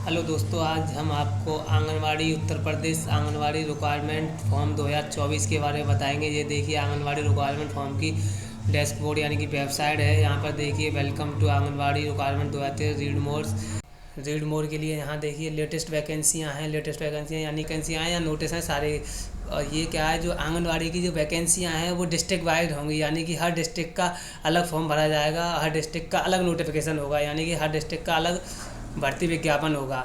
Hello दोस्तों, आज हम आपको आंगनवाड़ी उत्तर प्रदेश आंगनवाड़ी रिक्वायरमेंट फॉर्म 2024 के बारे में बताएंगे। ये देखिए आंगनवाड़ी रिक्वायरमेंट फॉर्म की डैशबोर्ड यानी कि वेबसाइट है। यहाँ पर देखिए welcome to Anganwadi requirement 2023 read more के लिए यहाँ देखिए लेटेस्ट वैकेंसियाँ हैं। लेटेस्ट वैकेंसियाँ यानी वैकेंसियाँ हैं या नोटिस हैं सारे। और ये क्या है, जो आंगनवाड़ी की जो वैकेंसियाँ हैं वो डिस्ट्रिक्ट वाइज होंगी, यानी कि हर डिस्ट्रिक्ट का अलग फॉर्म भरा जाएगा, हर डिस्ट्रिक्ट का अलग नोटिफिकेशन होगा, यानी कि हर डिस्ट्रिक्ट का अलग भर्ती विज्ञापन होगा।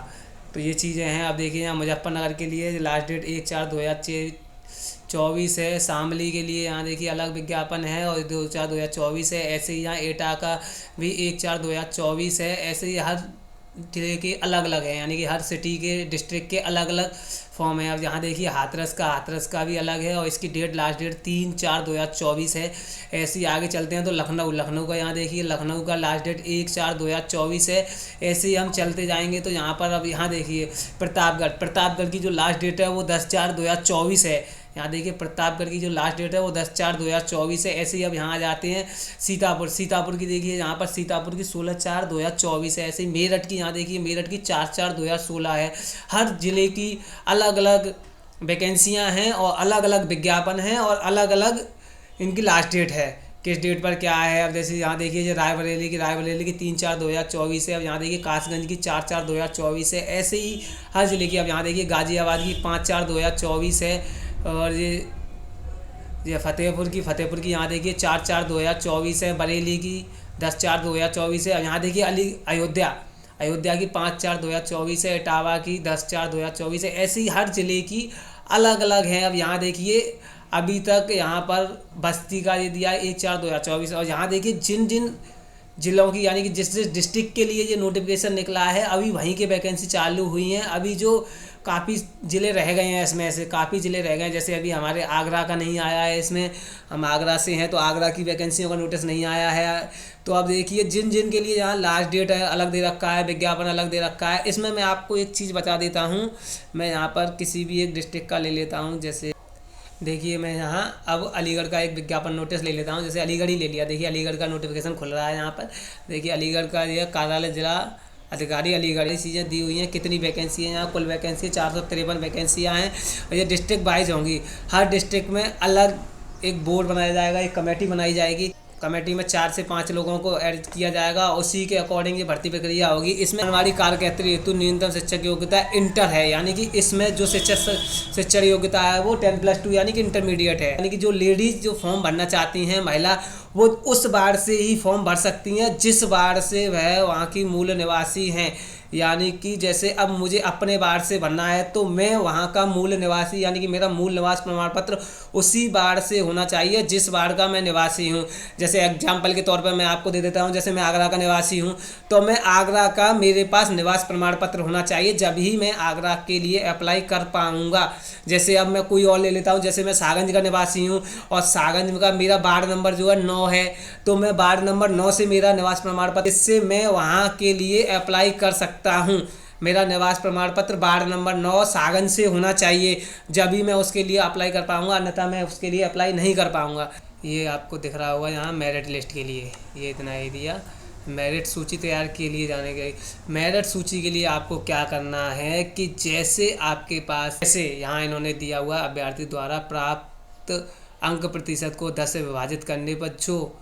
तो ये चीज़ें हैं। अब देखिए यहाँ मुजफ्फरनगर के लिए लास्ट डेट 1/4/2024 है। शामली के लिए यहाँ देखिए अलग विज्ञापन है और 2/4/2024 है। ऐसे ही यहाँ एटा का भी 1/4/2024 है। ऐसे ही हर जिले के अलग अलग है, यानी कि हर सिटी के डिस्ट्रिक्ट के अलग अलग फॉर्म है। अब यहाँ देखिए हाथरस का भी अलग है और इसकी डेट लास्ट डेट 3/4/2024 है। ऐसे ही आगे चलते हैं तो लखनऊ का यहाँ देखिए लखनऊ का लास्ट डेट 1/4/2024 है। ऐसे ही हम चलते जाएंगे तो यहाँ पर अब यहाँ देखिए प्रतापगढ़ की जो लास्ट डेट है वो 10/4/2024 है। यहाँ देखिए प्रतापगढ़ की जो लास्ट डेट है वो 10/4/2024 है। ऐसे ही अब यहाँ आ जाते हैं सीतापुर की देखिए यहाँ पर सीतापुर की 16/4/2024 है। ऐसे ही मेरठ की यहाँ देखिए मेरठ की 4/4/2016 है। हर जिले की अलग अलग वैकेंसियाँ हैं और अलग अलग विज्ञापन हैं और अलग अलग इनकी लास्ट डेट है, किस डेट पर क्या है। अब जैसे यहाँ देखिए ये रायबरेली की 3/4/2024 है। अब यहाँ देखिए कासगंज की 4/4/2024 है। ऐसे ही हर जिले की। अब यहाँ देखिए गाजियाबाद की 5/4/2024 है। और ये फतेहपुर की यहाँ देखिए 4/4/2024 है। बरेली की 10/4/2024 है। अब यहाँ देखिए अयोध्या की 5/4/2024 है। इटावा की 10/4/2024 है। ऐसे ही हर जिले की अलग अलग है। अब यहाँ देखिए अभी तक यहाँ पर बस्ती का ये दिया है 1/4/2024। और यहाँ देखिए जिन जिन जिलों की यानी कि जिस जिस डिस्ट्रिक्ट के लिए ये नोटिफिकेशन निकला है अभी वहीं के वैकेंसी चालू हुई हैं। अभी जो काफ़ी ज़िले रह गए हैं, इसमें ऐसे काफ़ी ज़िले रह गए हैं। जैसे अभी हमारे आगरा का नहीं आया है, इसमें हम आगरा से हैं तो आगरा की वैकेंसियों का नोटिस नहीं आया है। तो अब देखिए जिन जिन के लिए यहाँ लास्ट डेट है अलग दे रखा है, विज्ञापन अलग दे रखा है। इसमें मैं आपको एक चीज़ बता देता हूँ। मैं यहाँ पर किसी भी एक डिस्ट्रिक्ट का ले लेता हूँ। जैसे देखिए मैं यहाँ अब अलीगढ़ का एक विज्ञापन नोटिस ले लेता हूँ। जैसे अलीगढ़ ही ले लिया। देखिए अलीगढ़ का नोटिफिकेशन खुल रहा है यहाँ पर। देखिए अलीगढ़ का ये कार्यालय जिला अधिकारी अलीगढ़, ये चीज़ें दी हुई हैं। कितनी वैकेंसी है यहाँ, कुल वैकेंसी 453 वैकेंसियाँ हैं और ये डिस्ट्रिक्ट वाइज होंगी। हर डिस्ट्रिक्ट में अलग एक बोर्ड बनाया जाएगा, एक कमेटी बनाई जाएगी। कमेटी में 4 से 5 लोगों को ऐड किया जाएगा। उसी के अकॉर्डिंग ये भर्ती प्रक्रिया होगी। इसमें आंगनवाड़ी कार्यकर्त्री हेतु न्यूनतम शिक्षक योग्यता इंटर है, यानी कि इसमें जो शिक्षक योग्यता है वो 10+2 यानी कि इंटरमीडिएट है। यानी कि जो लेडीज़ जो फॉर्म भरना चाहती हैं महिला, वो उस वार्ड से ही फॉर्म भर सकती हैं जिस वार्ड से वह वहाँ की मूल निवासी हैं। यानी कि जैसे अब मुझे अपने वार्ड से भरना है तो मैं वहाँ का मूल निवासी यानी कि मेरा मूल निवास प्रमाण पत्र उसी वार्ड से होना चाहिए जिस वार्ड का मैं निवासी हूँ। जैसे एग्जाम्पल के तौर पर मैं आपको दे देता हूँ, जैसे मैं आगरा का निवासी हूँ तो मैं आगरा का मेरे पास निवास प्रमाण पत्र होना चाहिए, जब ही मैं आगरा के लिए अप्लाई कर पाऊँगा। जैसे अब मैं कोई और ले लेता हूँ, जैसे मैं सागंज का निवासी हूँ और सागंज का मेरा वार्ड नंबर जो है 9 है, तो मैं वार्ड नंबर 9 से मेरा निवास प्रमाण पत्र, इससे मैं वहाँ के लिए अप्लाई कर सकता हूँ। मेरा निवास प्रमाण पत्र वार्ड नंबर 9 सागंज से होना चाहिए, जब भी मैं उसके लिए अप्लाई कर पाऊँगा, अन्यथा मैं उसके लिए अप्लाई नहीं कर पाऊँगा। ये आपको दिख रहा होगा यहाँ मेरिट लिस्ट के लिए ये इतना एरिया। मेरिट सूची तैयार के लिए जाने गई। मेरिट सूची के लिए आपको क्या करना है कि जैसे आपके पास जैसे यहाँ इन्होंने दिया हुआ अभ्यर्थी द्वारा प्राप्त अंक प्रतिशत को 10 से विभाजित करने पर जो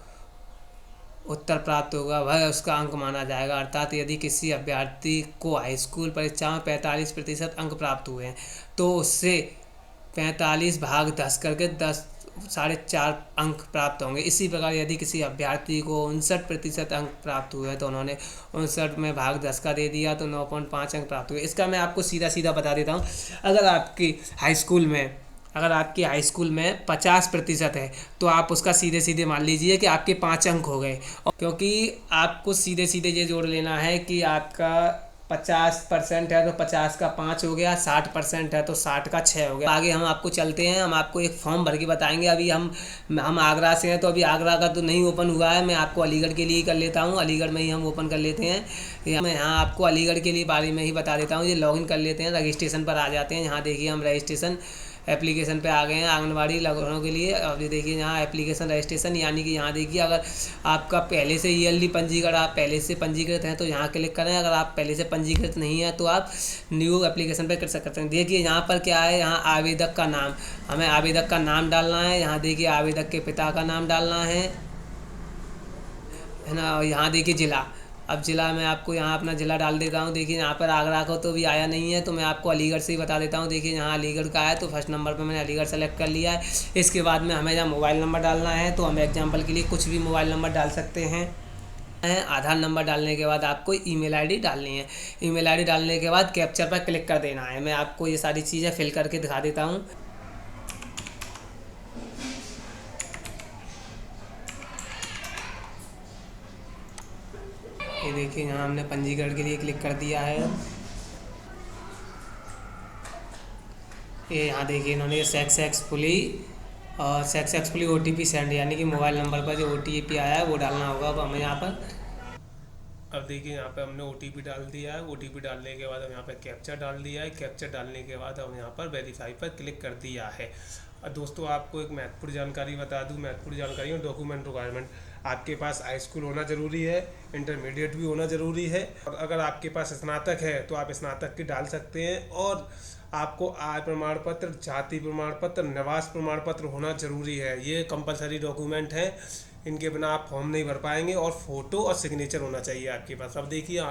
उत्तर प्राप्त होगा वह उसका अंक माना जाएगा। अर्थात यदि किसी अभ्यर्थी को हाई स्कूल परीक्षा में 45% अंक प्राप्त हुए हैं तो उससे 45/10 करके 4.5 अंक प्राप्त होंगे। इसी प्रकार यदि किसी अभ्यर्थी को 59% अंक प्राप्त हुए हैं तो उन्होंने 59 में भाग 10 का दे दिया तो 9.5 अंक प्राप्त हुए। इसका मैं आपको सीधा बता देता हूँ। अगर आपकी हाई स्कूल में 50% है तो आप उसका सीधे मान लीजिए कि आपके 5 अंक हो गए, क्योंकि आपको सीधे ये जोड़ लेना है कि आपका 50% है तो 50 का 5 हो गया, 60% है तो 60 का 6 हो गया। आगे हम आपको चलते हैं, हम आपको एक फॉर्म भर के बताएंगे। अभी हम आगरा से हैं तो अभी आगरा का तो नहीं ओपन हुआ है, मैं आपको अलीगढ़ के लिए ही कर लेता हूँ। अलीगढ़ में ही हम ओपन कर लेते हैं। मैं यहाँ आपको अलीगढ़ के लिए बारे में ही बता देता हूँ। ये लॉगिन कर लेते हैं, रजिस्ट्रेशन पर आ जाते हैं। यहाँ देखिए हम रजिस्ट्रेशन एप्लीकेशन पे आ गए हैं आंगनबाड़ी लगाने के लिए। अब ये देखिए यहाँ एप्लीकेशन रजिस्ट्रेशन, यानी कि यहाँ देखिए अगर आपका पहले से ईयरली पंजीकरण, आप पहले से पंजीकृत हैं तो यहाँ क्लिक करें। अगर आप पहले से पंजीकृत नहीं है तो आप न्यू एप्लीकेशन पे कर सकते हैं। देखिए यहाँ पर क्या है, यहाँ आवेदक का नाम, हमें आवेदक का नाम डालना है। यहाँ देखिए आवेदक के पिता का नाम डालना है ना। और यहाँ देखिए ज़िला, अब ज़िला मैं आपको यहाँ अपना ज़िला डाल देता हूँ। देखिए यहाँ पर आगरा को तो भी आया नहीं है तो मैं आपको अलीगढ़ से ही बता देता हूँ। देखिए यहाँ अलीगढ़ का है तो फर्स्ट नंबर पर मैंने अलीगढ़ सेलेक्ट कर लिया है। इसके बाद में हमें यहाँ मोबाइल नंबर डालना है, तो हम एग्जांपल के लिए कुछ भी मोबाइल नंबर डाल सकते हैं। आधार नंबर डालने के बाद आपको ईमेल आईडी डालनी है। ईमेल आईडी डालने के बाद कैप्चर पर क्लिक कर देना है। मैं आपको ये सारी चीज़ें फिल करके दिखा देता हूँ। ये देखिए यहाँ हमने पंजीकरण के लिए क्लिक कर दिया है। ये यहाँ देखिए इन्होंने सक्सेसफुली OTP सेंड, यानी कि मोबाइल नंबर पर जो OTP आया है वो डालना होगा। अब हमें यहाँ पर, अब देखिए यहाँ पे हमने OTP डाल दिया है। OTP डालने के बाद हम यहाँ पर कैप्चर डाल दिया है। कैप्चर डालने के बाद हम यहाँ पर वेरीफाई पर क्लिक कर दिया है। दोस्तों आपको एक महत्वपूर्ण जानकारी बता दूं, महत्वपूर्ण जानकारी और डॉक्यूमेंट रिक्वायरमेंट, आपके पास हाई स्कूल होना ज़रूरी है, इंटरमीडिएट भी होना ज़रूरी है, और अगर आपके पास स्नातक है तो आप स्नातक की डाल सकते हैं। और आपको आय प्रमाण पत्र, जाति प्रमाण पत्र, निवास प्रमाण पत्र होना ज़रूरी है। ये कंपलसरी डॉक्यूमेंट हैं, इनके बिना आप फॉर्म नहीं भर पाएंगे। और फोटो और सिग्नेचर होना चाहिए आपके पास। अब देखिए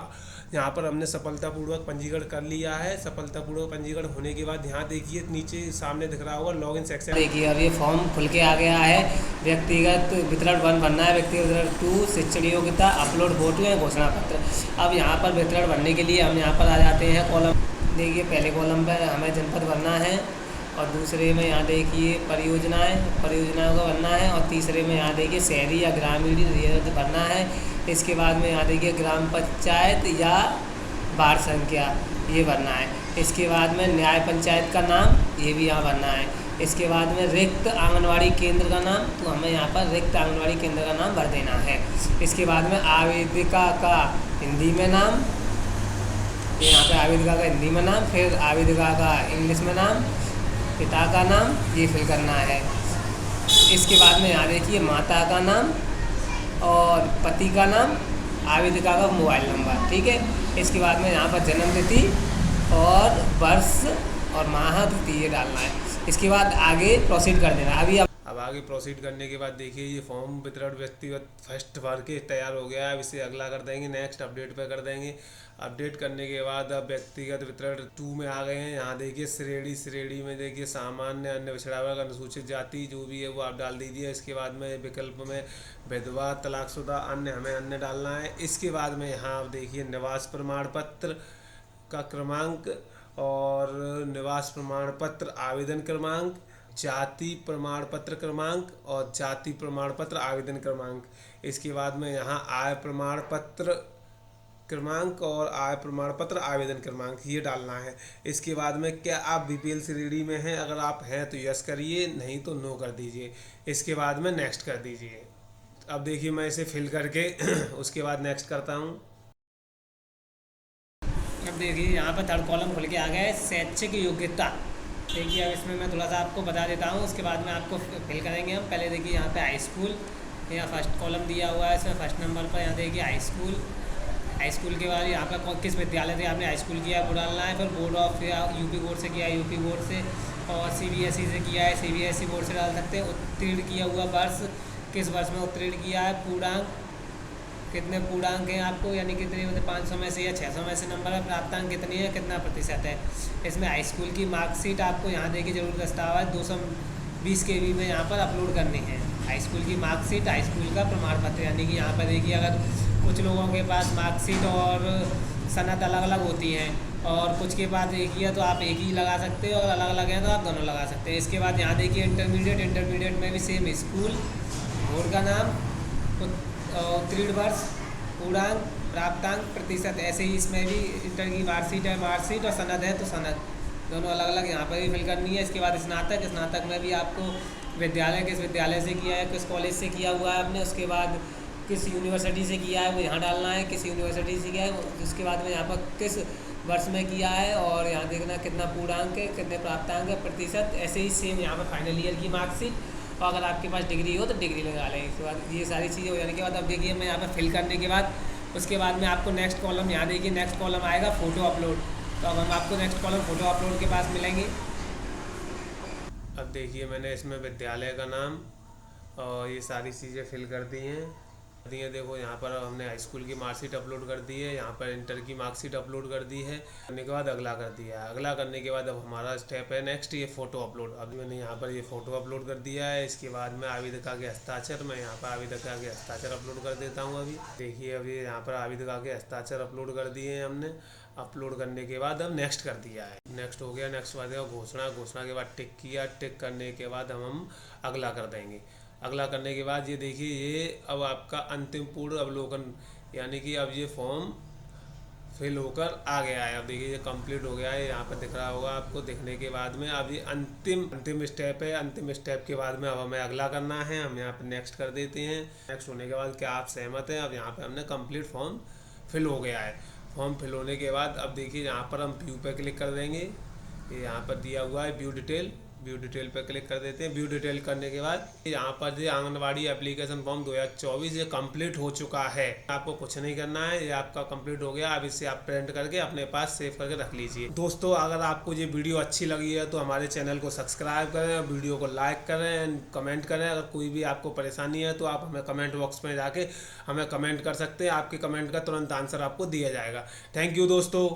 यहाँ पर हमने सफलतापूर्वक पंजीकरण कर लिया है। सफलतापूर्वक पंजीकरण होने के बाद यहाँ देखिए नीचे सामने दिख रहा होगा लॉगिन सेक्शन। देखिए अब ये फॉर्म खुल के आ गया है। व्यक्तिगत विवरण 1 भरना है, व्यक्तिगत विवरण 2 शिक्षण योग्यता, अपलोड फोटो या घोषणा पत्र। अब यहाँ पर विवरण भरने के लिए हम यहाँ पर आ जाते हैं कॉलम। देखिए पहले कॉलम पर हमें जनपद भरना है, और दूसरे में यहाँ देखिए परियोजनाओं का भरना है, और तीसरे में यहाँ देखिए शहरी या ग्रामीण एरिया भरना है। इसके बाद में यहाँ देखिए ग्राम पंचायत या वार्ड संख्या ये भरना है। इसके बाद में न्याय पंचायत का नाम ये भी यहाँ भरना है। इसके बाद में रिक्त आंगनवाड़ी केंद्र का नाम, तो हमें यहाँ पर रिक्त आंगनवाड़ी केंद्र का नाम भर देना है। इसके बाद में आवेदिका का हिंदी में नाम, यहाँ पे आवेदिका का हिंदी में नाम, फिर आवेदिका का इंग्लिश में नाम, पिता का नाम ये फिल करना है। इसके बाद में यहाँ देखिए माता का नाम और पति का नाम, आवेदिका का मोबाइल नंबर, ठीक है। इसके बाद में यहाँ पर जन्म तिथि और वर्ष और माह तिथि ये डालना है। इसके बाद आगे प्रोसीड कर देना। अब आगे प्रोसीड करने के बाद देखिए ये फॉर्म वितरण व्यक्तिगत फर्स्ट भर के तैयार हो गया है। अब इसे अगला कर देंगे, नेक्स्ट अपडेट पे कर देंगे। अपडेट करने के बाद अब व्यक्तिगत वितरण 2 में आ गए हैं। यहाँ देखिए श्रेणी में देखिए सामान्य, अन्य पिछड़ा वर्ग, अनुसूचित जाति जो भी है वो आप डाल दीजिए। इसके बाद में विकल्प में विधवा, तलाकशुदा, अन्य हमें अन्य डालना है। इसके बाद में यहाँ आप देखिए निवास प्रमाण पत्र का क्रमांक और निवास प्रमाण पत्र आवेदन क्रमांक, जाति प्रमाण पत्र क्रमांक और जाति प्रमाण पत्र आवेदन क्रमांक। इसके बाद में यहाँ आय प्रमाण पत्र क्रमांक और आय प्रमाण पत्र आवेदन क्रमांक ये डालना है। इसके बाद में क्या आप BPL श्रेणी में हैं, अगर आप हैं तो यस करिए, नहीं तो नो कर दीजिए। इसके बाद में नेक्स्ट कर दीजिए। अब देखिए मैं इसे फिल करके उसके बाद नेक्स्ट करता हूँ। अब देखिए यहाँ पर थर्ड कॉलम खुल के आ गया है, शैक्षिक योग्यता। देखिए अब इसमें मैं थोड़ा सा आपको बता देता हूँ, उसके बाद में आपको फिल करेंगे हम। पहले देखिए यहाँ पे हाई स्कूल, यहाँ फर्स्ट कॉलम दिया हुआ है, इसमें फर्स्ट नंबर पर यहाँ देखिए हाई स्कूल के बाद यहाँ पर किस विद्यालय से आपने हाई स्कूल किया है वो डालना है। फिर बोर्ड ऑफ यूपी बोर्ड से किया है, यूपी बोर्ड से, और CBSE से किया है, CBSE बोर्ड से डाल सकते हैं। उत्तीर्ण किया हुआ वर्ष, किस वर्ष में उत्तीर्ण किया है, पूर्णांक, कितने पूर्णांक हैं आपको, यानी कितने मतलब 500 में से या 600 में से नंबर है, प्राप्तांक कितनी है, कितना प्रतिशत है। इसमें हाई स्कूल की मार्कशीट आपको यहाँ देखिए जरूर दस्तावेज 220 KB में यहाँ पर अपलोड करनी है। हाई स्कूल की मार्कशीट, हाई स्कूल का प्रमाण पत्र, यानी कि यहाँ पर देखिए अगर कुछ लोगों के पास मार्कशीट और सनद अलग अलग होती हैं और कुछ के पास एक ही है तो आप एक ही लगा सकते हो, और अलग अलग हैं तो आप दोनों लगा सकते हैं। इसके बाद यहाँ देखिए इंटरमीडिएट में भी सेम स्कूल, बोर्ड का नाम, उत्तीर्ण वर्ष, पूर्णांक, प्राप्तांक, प्रतिशत, ऐसे ही इसमें भी इंटर की मार्कशीट और सनद है तो सनद दोनों अलग अलग यहाँ पर भी फिल करनी है। इसके बाद स्नातक में भी आपको विद्यालय, किस विद्यालय से किया है, किस कॉलेज से किया हुआ है आपने, उसके बाद किस यूनिवर्सिटी से किया है वो यहाँ डालना है, किस यूनिवर्सिटी से किया है उसके बाद में यहाँ पर किस वर्ष में किया है, और यहाँ देखना कितना पूर्णांक है, कितने प्राप्तांक है, प्रतिशत। ऐसे ही सेम यहाँ पर फाइनल ईयर की मार्कशीट, और अगर आपके पास डिग्री हो तो डिग्री लगा लें। इसके बाद ये सारी चीज़ें हो जाने के बाद अब देखिए मैं यहाँ पर फिल करने के बाद उसके बाद में आपको नेक्स्ट कॉलम, यहाँ देखिए नेक्स्ट कॉलम आएगा फ़ोटो अपलोड। तो अब हम आपको नेक्स्ट कॉलम फ़ोटो अपलोड के पास मिलेंगे। अब देखिए मैंने इसमें विद्यालय का नाम और ये सारी चीज़ें फिल कर दी हैं। देखो यहाँ पर हमने हाई स्कूल की मार्कशीट अपलोड कर दी है, यहाँ पर इंटर की मार्कशीट अपलोड कर दी है। करने के बाद अगला कर दिया है। अगला करने के बाद अब हमारा स्टेप है नेक्स्ट ये फ़ोटो अपलोड। अब मैंने यहाँ पर ये फ़ोटो अपलोड कर दिया है। इसके बाद में आवेदिका के हस्ताक्षर, मैं यहाँ पर आवेदिका के हस्ताक्षर अपलोड कर देता हूँ। अभी देखिए अभी यहाँ पर आवेदिका के हस्ताक्षर अपलोड कर दिए हैं हमने। अपलोड करने के बाद अब नेक्स्ट कर दिया है, नेक्स्ट हो गया। नेक्स्ट कर दिया घोषणा, घोषणा के बाद टिक किया, टिक करने के बाद हम अगला कर देंगे। अगला करने के बाद ये देखिए ये अब आपका अंतिम पूर्ण अवलोकन, यानी कि अब ये फॉर्म फिल होकर आ गया है। अब देखिए ये कंप्लीट हो गया है, यहाँ पर दिख रहा होगा आपको। दिखने के बाद में अब ये अंतिम स्टेप है। अंतिम स्टेप के बाद में अब हमें अगला करना है। हम यहाँ पर नेक्स्ट कर देते हैं। नेक्स्ट होने के बाद क्या आप सहमत हैं? अब यहाँ पर हमने कंप्लीट फॉर्म फिल हो गया है। फॉर्म फिल होने के बाद अब देखिए यहाँ पर हम व्यू पे क्लिक कर देंगे। ये यहाँ पर दिया हुआ है व्यू डिटेल, व्यू डिटेल पर क्लिक कर देते हैं। व्यू डिटेल करने के बाद यहाँ पर ये आंगनबाड़ी एप्लीकेशन फॉर्म 2024 ये कंप्लीट हो चुका है। आपको कुछ नहीं करना है, ये आपका कंप्लीट हो गया। अब इसे आप प्रिंट करके अपने पास सेव करके रख लीजिए। दोस्तों अगर आपको ये वीडियो अच्छी लगी है तो हमारे चैनल को सब्सक्राइब करें, वीडियो को लाइक करें, कमेंट करें। अगर कोई भी आपको परेशानी है तो आप हमें कमेंट बॉक्स में जाके हमें कमेंट कर सकते हैं। आपके कमेंट का तुरंत आंसर आपको दिया जाएगा। थैंक यू दोस्तों।